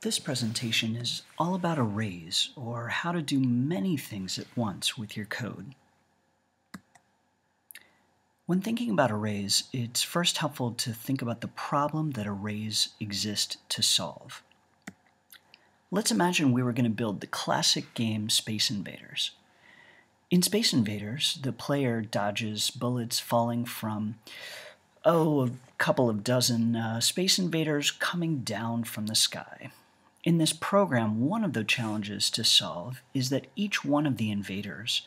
This presentation is all about arrays, or how to do many things at once with your code. When thinking about arrays, it's first helpful to think about the problem that arrays exist to solve. Let's imagine we were going to build the classic game Space Invaders. In Space Invaders, the player dodges bullets falling from, a couple of dozen Space Invaders coming down from the sky. In this program, one of the challenges to solve is that each one of the invaders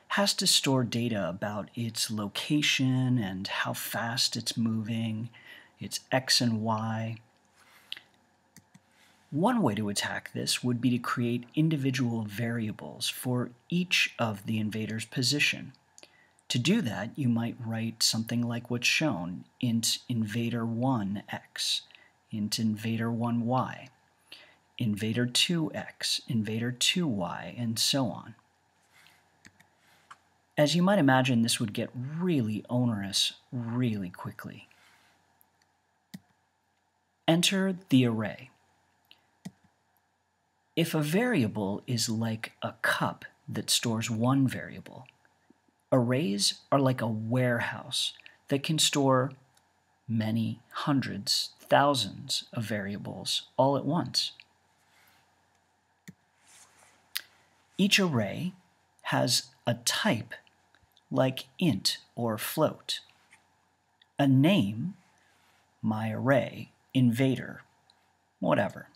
has to store data about its location and how fast it's moving, its X and Y. One way to attack this would be to create individual variables for each of the invaders' position. To do that, you might write something like what's shown: int invader1x, int invader1y, invader2x, invader2y, and so on. As you might imagine, this would get really onerous really quickly. Enter the array. If a variable is like a cup that stores one variable, arrays are like a warehouse that can store many hundreds, thousands of variables all at once. Each array has a type like int or float, a name, my array, invader, whatever,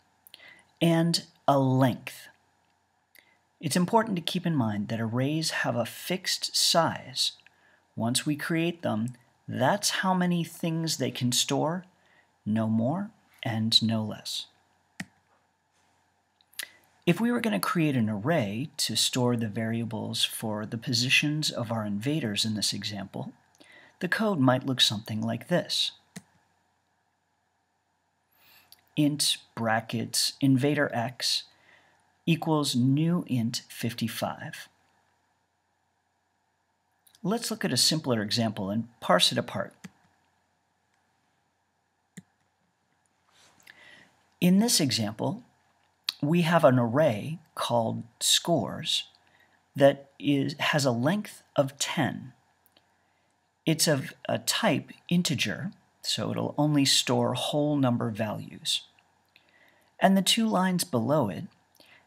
and a length. It's important to keep in mind that arrays have a fixed size. Once we create them, that's how many things they can store, no more and no less. If we were going to create an array to store the variables for the positions of our invaders in this example, the code might look something like this. Int brackets invader x equals new int 55. Let's look at a simpler example and parse it apart. In this example, we have an array called scores that has a length of 10. It's of a type integer, so it'll only store whole number values. And the two lines below it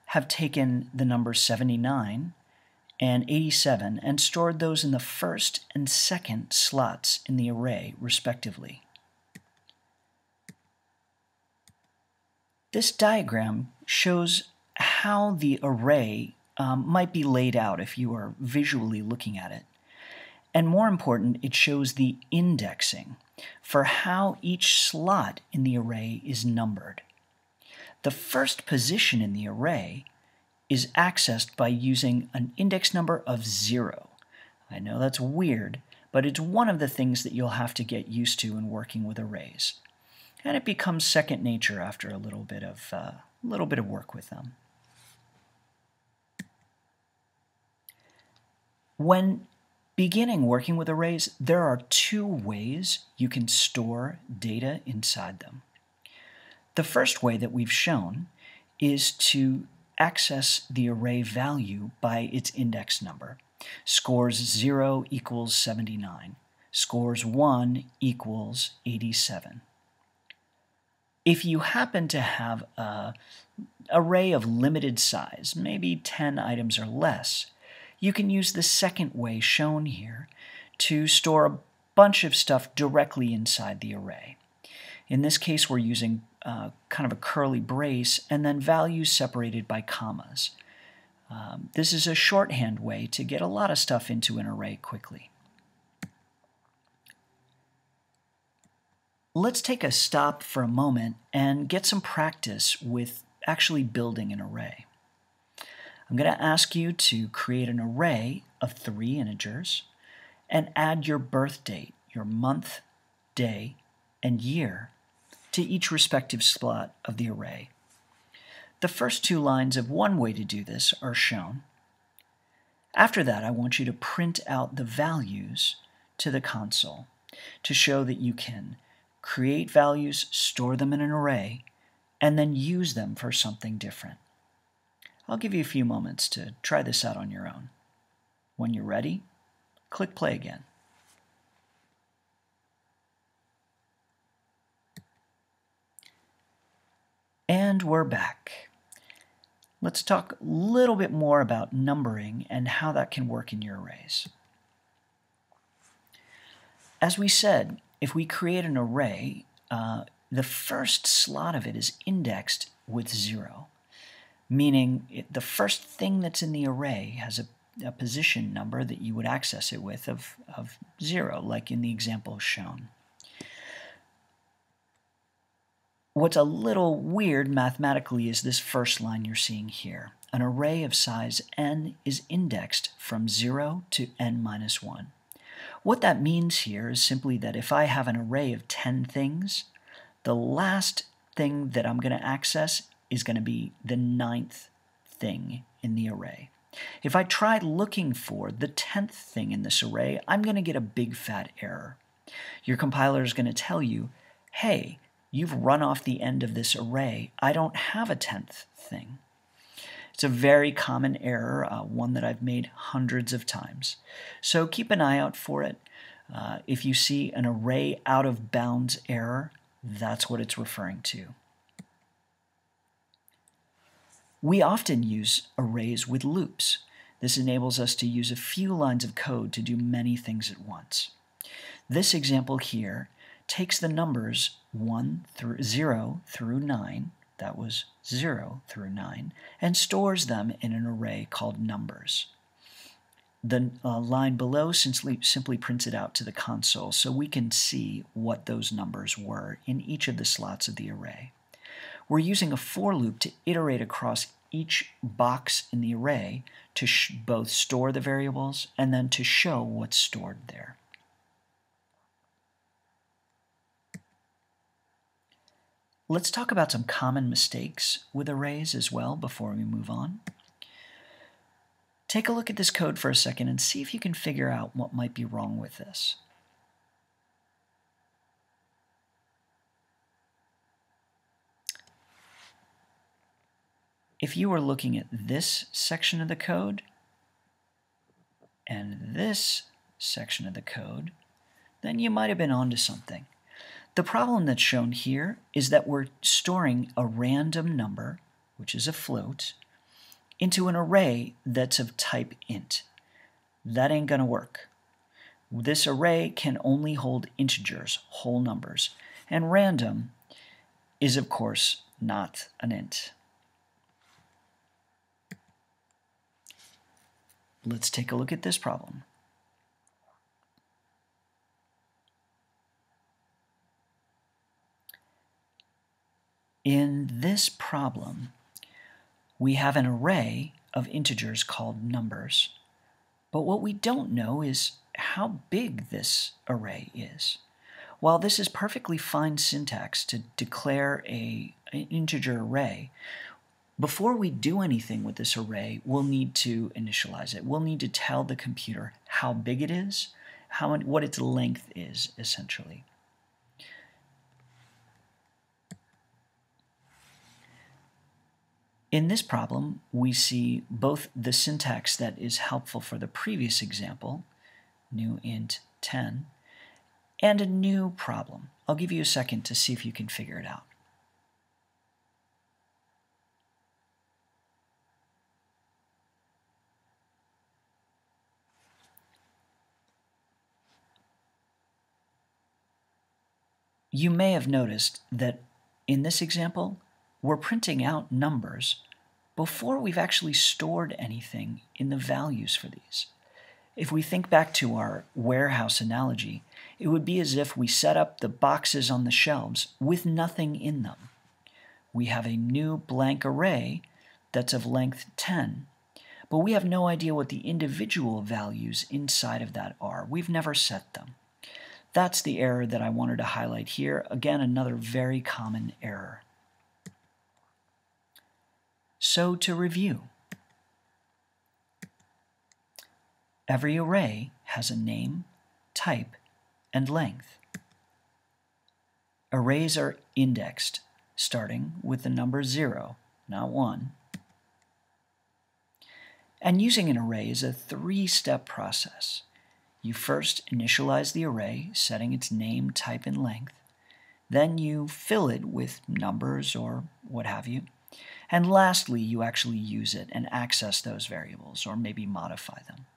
have taken the numbers 79 and 87 and stored those in the first and second slots in the array, respectively. This diagram shows how the array might be laid out if you are visually looking at it. And more important, it shows the indexing for how each slot in the array is numbered. The first position in the array is accessed by using an index number of 0. I know that's weird, but it's one of the things that you'll have to get used to in working with arrays. And it becomes second nature after a little bit of work with them. When beginning working with arrays, there are two ways you can store data inside them. The first way that we've shown is to access the array value by its index number. Scores 0 equals 79. Scores 1 equals 87. If you happen to have an array of limited size, maybe 10 items or less, you can use the second way shown here to store a bunch of stuff directly inside the array. In this case, we're using kind of a curly brace and then values separated by commas. This is a shorthand way to get a lot of stuff into an array quickly. Let's take a stop for a moment and get some practice with actually building an array. I'm going to ask you to create an array of 3 integers and add your birth date, your month, day, and year to each respective slot of the array. The first 2 lines of one way to do this are shown. After that, I want you to print out the values to the console to show that you can create values, store them in an array, and then use them for something different. I'll give you a few moments to try this out on your own. When you're ready, click play again. And we're back. Let's talk a little bit more about numbering and how that can work in your arrays. As we said, if we create an array, the first slot of it is indexed with 0, meaning the first thing that's in the array has a position number that you would access it with of 0, like in the example shown. What's a little weird mathematically is this first line you're seeing here. An array of size n is indexed from 0 to n minus 1. What that means here is simply that if I have an array of 10 things, the last thing that I'm going to access is going to be the 9th thing in the array. If I try looking for the 10th thing in this array, I'm going to get a big fat error. Your compiler is going to tell you, hey, you've run off the end of this array. I don't have a 10th thing. It's a very common error, one that I've made hundreds of times. So keep an eye out for it. If you see an array out of bounds error, that's what it's referring to. We often use arrays with loops. This enables us to use a few lines of code to do many things at once. This example here takes the numbers 0 through 9, that was 0 through 9, and stores them in an array called numbers. The line below simply prints it out to the console so we can see what those numbers were in each of the slots of the array. We're using a for loop to iterate across each box in the array to both store the variables and then to show what's stored there. Let's talk about some common mistakes with arrays as well before we move on. Take a look at this code for a second and see if you can figure out what might be wrong with this. If you were looking at this section of the code and this section of the code, then you might have been onto something. The problem that's shown here is that we're storing a random number, which is a float, into an array that's of type int. That ain't going to work. This array can only hold integers, whole numbers, and random is, of course, not an int. Let's take a look at this problem. In this problem, we have an array of integers called numbers, but what we don't know is how big this array is. While this is perfectly fine syntax to declare an integer array, before we do anything with this array, we'll need to initialize it. We'll need to tell the computer how big it is, what its length is, essentially. In this problem, we see both the syntax that is helpful for the previous example, new int 10, and a new problem. I'll give you a second to see if you can figure it out. You may have noticed that in this example, we're printing out numbers before we've actually stored anything in the values for these. If we think back to our warehouse analogy, it would be as if we set up the boxes on the shelves with nothing in them. We have a new blank array that's of length 10, but we have no idea what the individual values inside of that are. We've never set them. That's the error that I wanted to highlight here. Again, another very common error. So to review, every array has a name, type, and length. Arrays are indexed starting with the number 0, not 1. And using an array is a three-step process. You first initialize the array, setting its name, type, and length. Then you fill it with numbers or what have you. And lastly, you actually use it and access those variables or maybe modify them.